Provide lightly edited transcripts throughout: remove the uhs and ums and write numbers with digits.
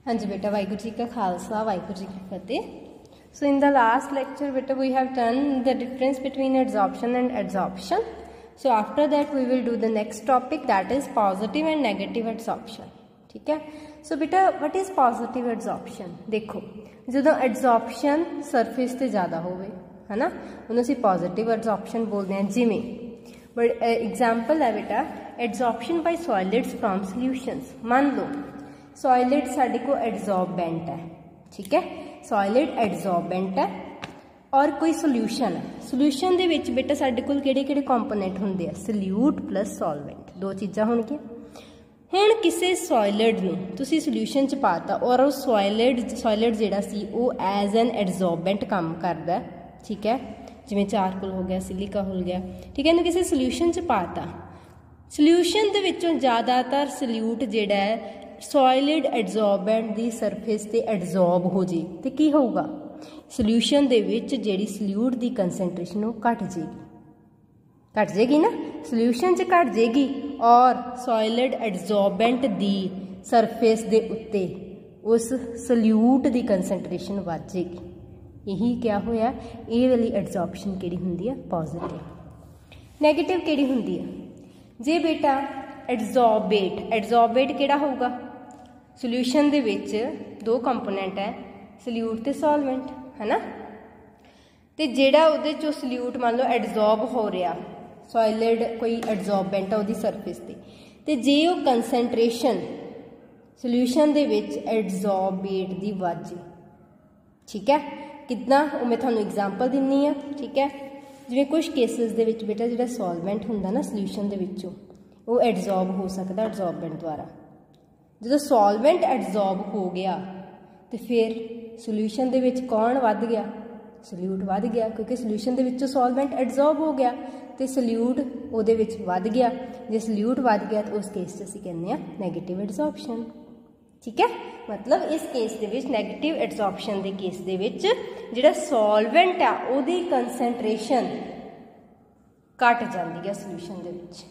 हाँ जी बेटा, वाहिगुरू जी का खालसा वाहिगुरू जी की फतेह। So in the last lecture beta we have done the difference between adsorption and adsorption. So after that we will do the next topic, that is positive and negative adsorption. ठीक है। So बेटा what is positive adsorption? देखो ਜਦੋਂ adsorption surface ਤੇ ਜ਼ਿਆਦਾ ਹੋਵੇ है ना, ਉਹਨੂੰ ਅਸੀਂ positive adsorption बोलते हैं। जिमें बट एग्जाम्पल है बेटा adsorption by solids from solutions। मान लो सॉलिड साडे को एडजॉर्बेंट है, ठीक है, सॉलिड एडजॉर्बेंट है और कोई सोल्यूशन है। सोल्यूशन दे विच बेटा साडे कोल किहड़े-किहड़े कंपोनेंट हुंदे आ, सल्यूट प्लस सॉल्वेंट, दो चीज़ां होणगीआं। हुण किसी सॉलिड नूं तुसीं सोल्यूशन च पाता और वो सॉलिड जिहड़ा सी वो एज एन एडजॉर्बेंट काम करदा है, ठीक है, जिवें चारकोल हो गया, सिलिका हो गया, ठीक है। इहनूं किसी सोल्यूशन च पाता, सोल्यूशन दे विचों ज़्यादातर सल्यूट जिहड़ा है सॉलिड एडजॉर्बेंट की सरफेस ते एडजॉर्ब हो जाए तो की होगा, सोल्यूशन दे विच जिहड़ी सल्यूट की कंसनट्रेशन वो घट जाएगी ना, सोल्यूशन च घट जाएगी और सॉलिड एडजॉर्बेंट की सरफेस दे उत्ते उस सल्यूट की कंसनट्रेशन बढ़ जाएगी। यही क्या होया, ये वाली एडजॉर्प्शन किहड़ी हुंदी है, पॉजिटिव। नैगेटिव किहड़ी हुंदी है, जे बेटा एडजॉर्बेट किहड़ा होगा, सोल्यूशन दे विच दो कंपोनेंट है सल्यूट ते सॉल्वेंट है ना, ते जिहड़ा उहदे चों सल्यूट मान लो एडजॉर्ब हो रहा, सॉलिड कोई एडजॉर्बेंट है उहदी सरफेस ते जे वो कंसनट्रेशन सोल्यूशन दे विच एडजॉर्बेट दी वध जाए, ठीक है, कितना वो मैं तुहानूं एग्जाम्पल दिन्नी आ, ठीक है। जिवें कुछ केसिस दे विच बेटा जिहड़ा सॉल्वेंट हुंदा ना सोल्यूशन दे विचों वो एडजॉर्ब हो सकता एडजॉर्बेंट द्वारा। जो सॉल्वेंट एडजॉर्ब हो गया तो फिर सोल्यूशन दे विच कौन वध गया, सल्यूट वध गया, क्योंकि सोल्यूशन दे विचों सॉल्वेंट एडजॉर्ब हो गया तो सल्यूट उहदे विच वध गया। जे सल्यूट वध गया तो उस केस च असीं कहने नैगेटिव एडजॉर्प्शन, ठीक है। मतलब इस केस दे विच नैगेटिव एडजॉर्प्शन दे केस दे विच जिहड़ा सॉल्वेंट आ उहदी कंसनट्रेशन घट जांदी है सोल्यूशन दे विच,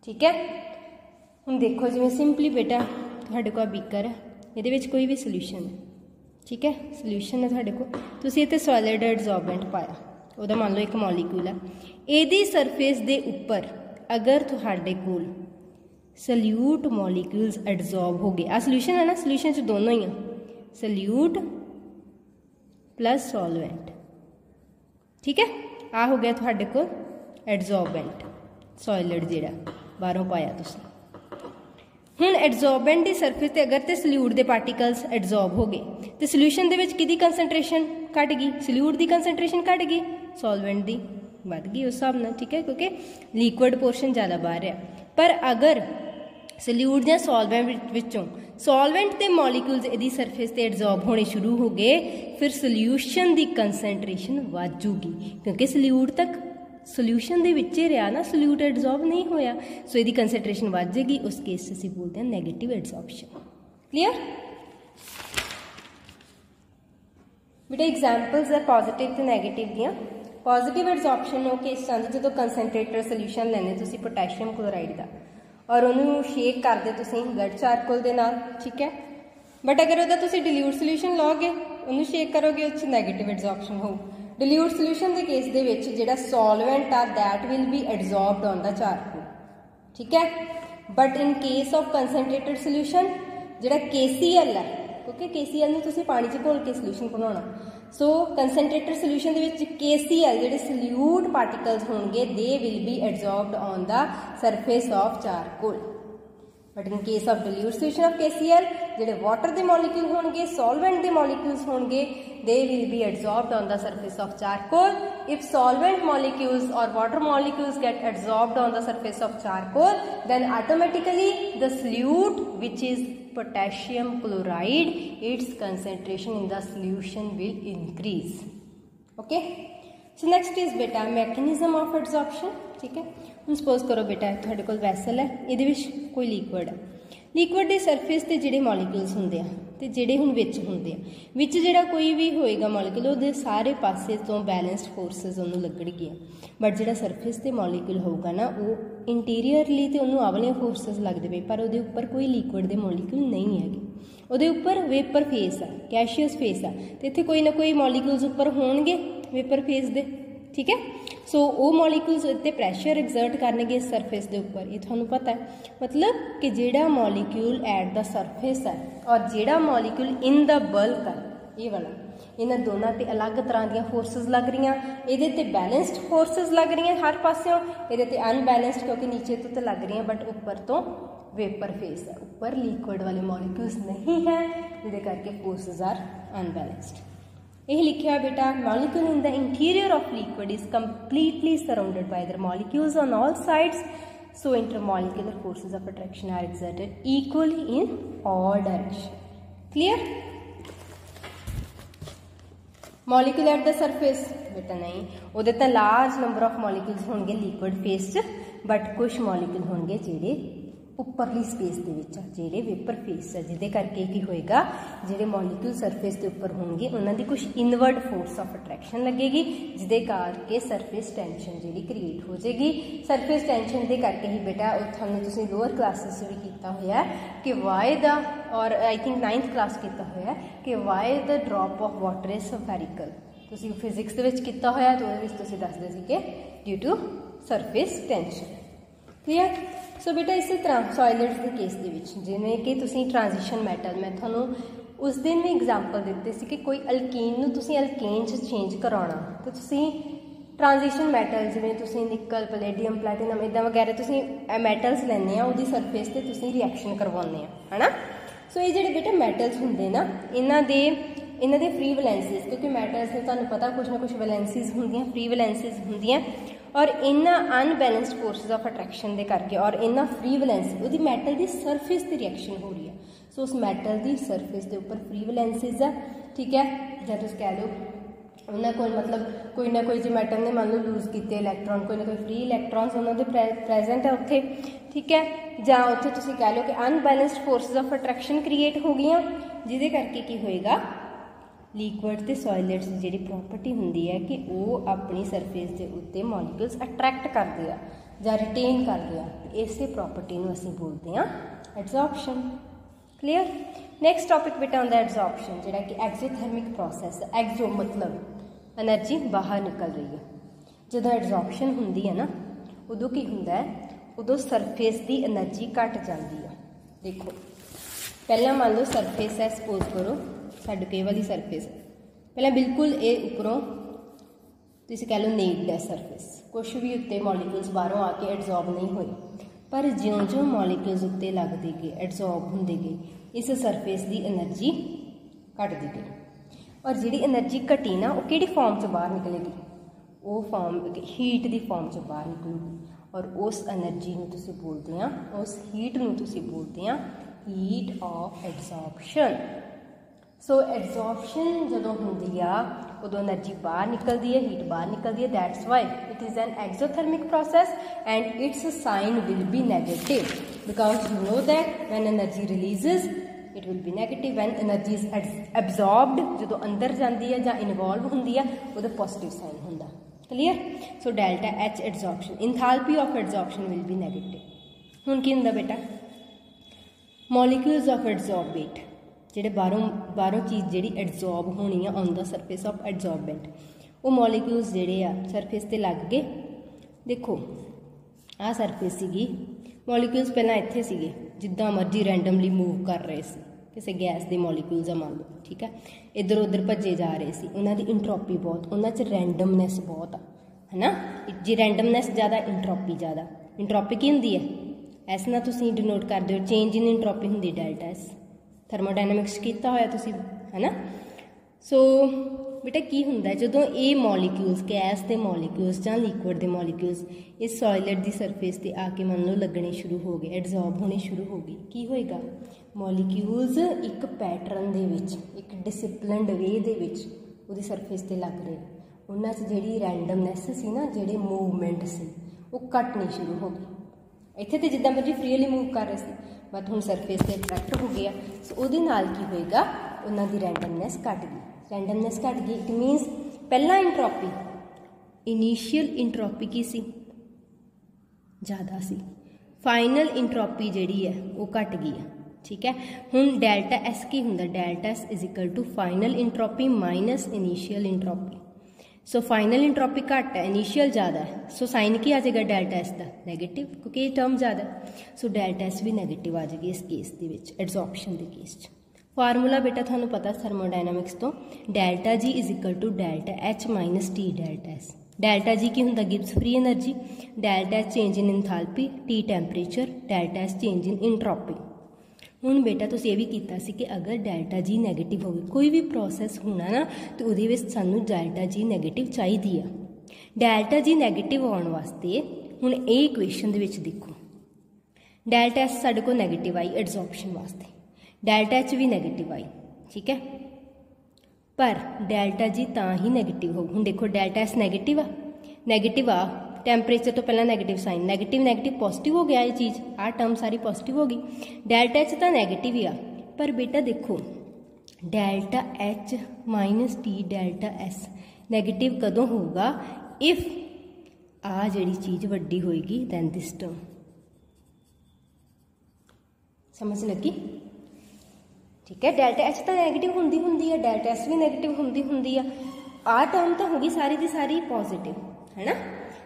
ठीक है। हम देखो जिवें सिंपली बेटा तुहाडे कोल बीकर है, इहदे विच कोई भी सोल्यूशन है, ठीक है, सोल्यूशन है तुहाडे कोल, तुसीं इत्थे सॉलिड एडजॉर्बेंट पाया, उहदा मान लो एक मॉलीक्यूल है, इहदी सरफेस दे उपर अगर तुहाडे कोल सल्यूट मॉलीक्यूल्स एडजॉर्ब हो गए, आ सोल्यूशन है ना, सोल्यूशन च दोनों ही आ, सल्यूट प्लस सॉल्वेंट, ठीक है, आ हो गया तुहाडे कोल एडजॉर्बेंट सॉलिड जिहड़ा बाहरों पाया तुसीं। हुण एडजॉर्बेंट की सरफेस ते अगर तो सल्यूट के पार्टिकल्स एडजॉर्ब हो गए तो सोल्यूशन दे विच किहदी कंसनट्रेशन घट गई, सल्यूट की कंसनट्रेशन घट गई, सॉल्वेंट की वध गई उस हिसाब नाल, ठीक है, क्योंकि लिक्विड पोर्शन ज़्यादा बाहर है। पर अगर सल्यूट या सॉल्वेंट विचों सॉल्वेंट के मॉलीक्यूल्स इहदी सरफेस ते एडजॉर्ब होने शुरू हो गए, फिर सोल्यूशन की कंसनट्रेशन वध जूगी, क्योंकि सल्यूट तक सोल्यूशन दे विच ही रहा ना, सल्यूट एडजॉर्ब नहीं होया, सो इसकी कंसनट्रेशन बढ़ जाएगी, उस केस से असीं बोलते हैं नैगेटिव एडजॉर्प्शन। क्लियर बेटा, एग्जाम्पल्स है पॉजिटिव ते नैगेटिव दियां। पॉजिटिव एडजॉर्प्शन वो केस आंदा जो कंसनट्रेटर सोल्यूशन लैने तुसीं पोटैशियम क्लोराइड का और उन्होंने शेक करदे तुसीं गड चारकोल दे नाल, ठीक है, बट अगर उहदा तुसीं डिल्यूट सोल्यूशन लोगे उन्होंने शेक करोगे उस नैगेटिव एडजॉर्प्शन हो। डिल्यूट सोल्यूशन के केस दे विच जिहड़ा सॉल्वेंट आ that will be adsorbed on the charcoal, ठीक है, but in case of concentrated solution जिहड़ा KCl है, क्योंकि KCl नूं तुसीं पानी च घोल के सोल्यूशन बनाउणा, सो कंसनट्रेटेड सोल्यूशन दे विच KCl जिहड़े सल्यूट पार्टिकल्स होणगे they will be adsorbed on the surface of charcoal, but in case of dilute solution of KCl जिहड़े वाटर के मॉलीक्यूल होणगे, सॉल्वेंट के molecules होणगे, they will be adsorbed on the surface of charcoal. If solvent molecules or water molecules get adsorbed on the surface of charcoal, then automatically the solute, which is potassium chloride, its concentration in the solution will increase. Okay, so next is beta mechanism of adsorption, ठीक है। हम suppose करो बेटा तुहाडे कोल vessel है, इहदे विच कोई liquid है, लिक्विड की सरफेस ते जिहड़े मॉलीक्यूल्स हुंदे आ ते जिहड़े हुण विच हुंदे आ, विच जिहड़ा कोई भी होएगा मॉलीक्यूल उहदे सारे पासे तो बैलेंस्ड फोर्सेस उहनूं लगणगीआं, बट जिहड़ा सरफेस ते मॉलीक्यूल होऊगा ना वो इंटीरियरली ते उहनूं आवलियां फोर्सेस लगदे पे, पर उहदे उपर कोई लिक्विड दे मॉलीक्यूल नहीं हैगे, ਉਹਦੇ ਉੱਪਰ वेपर फेस आ, गैशियस फेस आ, तो इत्थे कोई ना कोई मॉलीक्यूल्स उपर होणगे वेपर फेस दे, ठीक है। सो वो मॉलीक्यूल्स उत्ते प्रैशर एग्जर्ट करनगे इस सरफेस के उपर, ये तुहानूं पता है। मतलब कि जिहड़ा मॉलीक्यूल एट द सरफेस है और जिहड़ा मॉलीक्यूल इन द बल्क है, ये वाला, इन्हां दोनों ते अलग तरह दी फोर्सिस लग रही, ये ते बैलेंस्ड फोर्सिस लग रही हर पासों, ये ते अनबैलेंस्ड क्योंकि नीचे तो लग रही बट उपर तो वेपर फेस है, ऊपर लिक्विड वाले मॉलीक्यूल्स नहीं है, जिहदे करके फोर्सिस आर अनबैलेंस्ड। यह लिखा है बेटा, molecule in the interior of liquid is completely surrounded by the molecules on all sides, so intermolecular forces of attraction are exerted equally in all direction. Clear? Molecule at the surface बेटा नहीं, उहदे तां large number of molecules होंगे liquid phase च, but कुछ molecule होंगे जिहड़े उपरली space दे विच जिहड़े वेपर फेस है, जिहदे करके की होएगा, जिहड़े मॉलीक्यूल सरफेस के उपर होंगे उन्हां दी कुछ इनवर्ड फोर्स ऑफ अट्रैक्शन लगेगी, जिहदे करके सरफेस टेंशन जिहड़ी क्रिएट हो जाएगी। सरफेस टेंशन दे करके ही बेटा तुहानूं तुसीं लोअर क्लासिस भी कीता होया कि वाई द, और आई थिंक 9th क्लास कीता होया कि why the drop of water is spherical, तुसीं फिजिक्स दे विच कीता होया, तो उहदे विच तुसीं दसदे सी कि due to surface tension. Clear? So बेटा इस तरह सॉइलेट्स के केस के विच जिवें कि तुसीं ट्रांजिशन मैटर, मैं तुहानूं उस दिन भी एग्जाम्पल दिते सी कि कोई अल्कीन नूं तुसीं अल्केन च चेंज कराउणा, तो तुसीं ट्रांजिशन मैटल जिवें तुसीं निकल, पैलेडियम, प्लैटिनम इदां वगैरह तुसीं मैटल्स लैंदे आ, उहदी सरफेस ते तुसीं रिएक्शन करवाउने आ, है ना। सो ये जिहड़े बेटा मैटल्स हुंदे ना, इन्हां दे फ्री वैलेंसीज, क्योंकि मैटल्स ने तुहानूं पता कुछ ना कुछ वैलेंसीज हुंदियां, फ्री वैलेंसीज हुंदियां, और इन्ना अनबैलेंस्ड फोर्सेस ऑफ अट्रैक्शन के करके और इन्ना फ्री वैलेंसी वो मैटल की सरफेस की रिएक्शन हो रही है। सो उस मैटल की सरफेस के उपर फ्री वैलेंसीज है, ठीक है, जब तुम कह लो उन्होंने कोई मतलब कोई ना कोई जो मैटल ने मान लो लूज किए इलैक्ट्रॉन, कोई ना कोई फ्री इलैक्ट्रॉन्स उन्होंने प्रेजेंट है उत्थे, ठीक है, जां उत्थे तुसीं कह लो कि unbalanced forces of attraction create हो गई, जिहदे करके की होएगा लिक्विड ते सॉइलेट्स की जिहड़ी प्रॉपर्टी हुंदी है कि वो अपनी सरफेस के उत्ते मॉलीक्यूल्स अट्रैक्ट करते हैं जां रिटेन करते हैं, इसे प्रॉपर्टी नूं असीं बोलते हैं एड्सॉर्प्शन। क्लीयर? नैक्सट टॉपिक बेटा आउंदा एड्सॉर्प्शन, जिहड़ा कि एक्सोथर्मिक प्रोसैस। एक्सो मतलब एनर्जी बाहर निकल रही है। जदों एड्सॉर्प्शन हुंदी है ना, उदों की हुंदा है, उदों सरफेस की एनर्जी घट जाती है। देखो पहला मान लो सरफेस है, सपोज करो साडे के वाली सरफेस है, पहले बिल्कुल ये उपरों तुसीं कह लो नेक्ड है सरफेस, कुछ भी उत्ते मॉलीक्यूल्स बाहरों आके एड्सॉर्ब नहीं होए, पर ज्यों ज्यों मॉलीक्यूल्स उत्ते लगदे गए एड्सॉर्ब हुंदे गए, इस सरफेस की एनर्जी घटदी गई, और जिहड़ी एनर्जी घटी ना वो किहड़ी फॉर्म च बाहर निकलेगी, वो फॉर्म हीट की फॉर्म च बाहर निकलूगी, और उस एनर्जी नूं तुसीं बोलदे आ, उस हीट नूं तुसीं बोलदे आ heat of adsorption. So adsorption जदों हुंदी आ उदों एनर्जी बाहर निकलती है, हीट बाहर निकलती है, that's why it is an exothermic process and its sign will be negative, because you know that when energy releases it will be negative, when energy is absorbed जदों अंदर जाती है जां इनवॉल्व हुंदी है उहदा पॉजिटिव साइन हुंदा। Clear? So delta H adsorption, enthalpy of adsorption will be negative. हुण की हुंदा बेटा, मॉलीक्यूल्स ऑफ एड्सॉर्बेट जिहड़े बाहरों चीज़ जिहड़ी एड्सॉर्ब होनी है on the surface of adsorbent, वो मॉलीक्यूल्स जिहड़े आ सरफेस ते लग गए। देखो आ सरफेस सीगी, मॉलीक्यूल्स पहला इत्थे सीगे, जिद्दां मर्जी रैंडमली मूव कर रहे सी, किसी गैस के मॉलीक्यूल्स मान लो, ठीक है, इधर उधर भजे जा रहे सी, उन्हां दी इंट्रोपी बहुत, उन्हां च रैंडमनैस बहुत है ना, जे रैंडमनैस ज़्यादा इंट्रोपी ज़्यादा। इंट्रोपी की हुंदी है, एस ना तुसीं डिनोट कर दो, चेंज इन इंट्रोपी हुंदी डेल्टा एस, थर्मोडायनामिक्स कीता होया तुसीं, है ना। सो बेटा की हुंदा जदों ये मॉलीक्यूल्स गैस के मॉलीक्यूल्स जां लिक्विड के मॉलीक्यूल्स इस सॉइलेट की सरफेस ते आके मान लो लगने शुरू हो गए, एड्सॉर्ब होने शुरू हो गए, की होएगा, मॉलीक्यूल्स एक पैटर्न दे विच, एक डिसिपलिनड वे दे विच उहदी सरफेस ते लग रहे, उन्हां च जिहड़ी रैंडमनैस सी ना, जिहड़े मूवमेंट सी वो घटनी शुरू हो गई। इत्थे ते जिद्दां मर्जी फ्रीली मूव कर रहे सी, बट हुण सरफेस ते अट्रैक्ट हो गया, सो उहदे नाल की होएगा, उन्हां दी रैंडमनैस घट गई। रैंडमनैस घट गई इट मीनस पहला इंट्रोपी, इनीशियल इंट्रोपी की सी ज़्यादा सी, फाइनल इंट्रोपी जिहड़ी है वो घट गई है, ठीक है। हुण डेल्टा एस की हुंदा, delta S is equal to final entropy minus initial entropy. So final entropy घट है, इनीशियल ज़्यादा है, सो साइन की आ जाएगा डेल्टा एस का नैगेटिव, क्योंकि ये टर्म ज़्यादा है। सो डेल्टा एस भी नैगेटिव आ जाएगी इस केस के विच, एडजॉर्प्शन के केस च। फार्मूला बेटा थानू पता थर्मोडायनामिक्स तो, delta G is equal to delta H minus T delta S. Delta G की हुंदा Gibbs free energy, delta H change in enthalpy, T temperature, delta S change in entropy. हुण बेटा तुसीं ये भी कीता सी कि अगर डेल्टा जी नैगेटिव होवे, कोई भी प्रोसैस होना ना तो उहदे विच सानू डेल्टा जी नैगेटिव चाहिदी आ। डेल्टा जी नैगेटिव आउण वास्ते हुण ये इक्वेशन दे विच देखो, डेल्टा एस साडे कोल नैगेटिव आई एडजॉर्प्शन वास्ते, डेल्टा एच भी नैगेटिव आई, ठीक है। पर डेल्टा जी तां ही नैगेटिव हो, हुण देखो डेल्टा एस नैगेटिव आ, टैंपरेचर तो पहला negative sign, negative negative positive हो गया, ये चीज़ आ टर्म सारी पॉजिटिव हो गई। डेल्टा एच तो नैगेटिव ही आ, पर बेटा देखो delta H minus T delta S negative कदों होगा, इफ आ जिहड़ी चीज़ वड्डी होएगी दैन दिस टर्म। समझ लगी, ठीक है। डेल्टा एच तो नैगेटिव हुंदी है, डेल्टा एस भी नैगेटिव हुंदी है, आ टर्म तो होगी सारी की सारी पॉजिटिव है ना,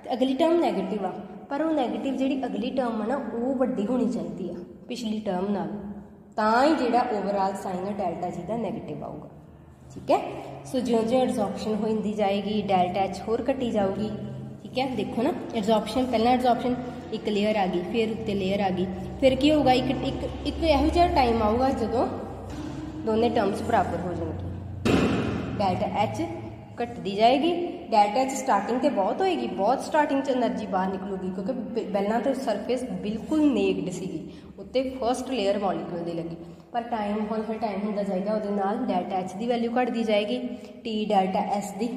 तो अगली टर्म नैगेटिव आ, पर वो नैगेटिव जिहड़ी अगली टर्म है ना वो वड्डी होनी चाहिए पिछली टर्म नाल, तां ही जिहड़ा ओवरऑल साइन है डेल्टा जी का नैगेटिव आऊगा, ठीक है। सो ज्यों ज्यों एडजॉर्प्शन होती जाएगी डेल्टा एच होर घटी जाऊगी, ठीक है। देखो ना एडजॉर्प्शन, पहला एडजॉर्प्शन एक लेयर आ गई, फिर उत्ते लेयर आ गई, फिर की होगा एक इहो जिहा टाइम आऊगा जदों दोनों टर्म्स बराबर हो जाएंगी, डेल्टा एच घटती जाएगी, डेल्टा एच स्टार्टिंग तो बहुत होएगी, बहुत स्टार्टिंग एनर्जी बाहर निकलूगी, क्योंकि पहला तो सरफेस बिल्कुल नेक्ड सीगी, उत्ते फर्स्ट लेयर मॉलिक्यूल दी लगी, पर टाइम हौली टाइम होंदा जाएगा, उहदे नाल डेल्टा एच की वैल्यू घटती जाएगी, टी डेल्टा एस की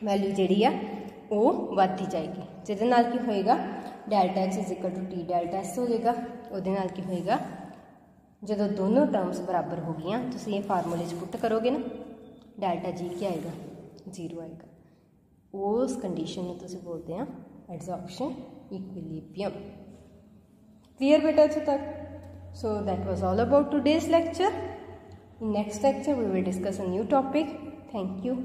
वैल्यू जिहड़ी आ वो वधदी जाएगी, जिहदे नाल की होएगा delta H is equal to T delta S हो जाएगा। उहदे नाल की होएगा जदों दोनों टर्म्स बराबर हो गई, तुसीं ये फार्मूले च पुट करोगे ना, डेल्टा जी क्या आएगा, 0 आएगा। उस कंडीशन में तुसीं बोलते हैं एडजॉर्प्शन इक्विलिब्रियम। क्लियर बेटा इत्थे तक? So that was all about today's lecture. In next lecture we will discuss a new topic. Thank you.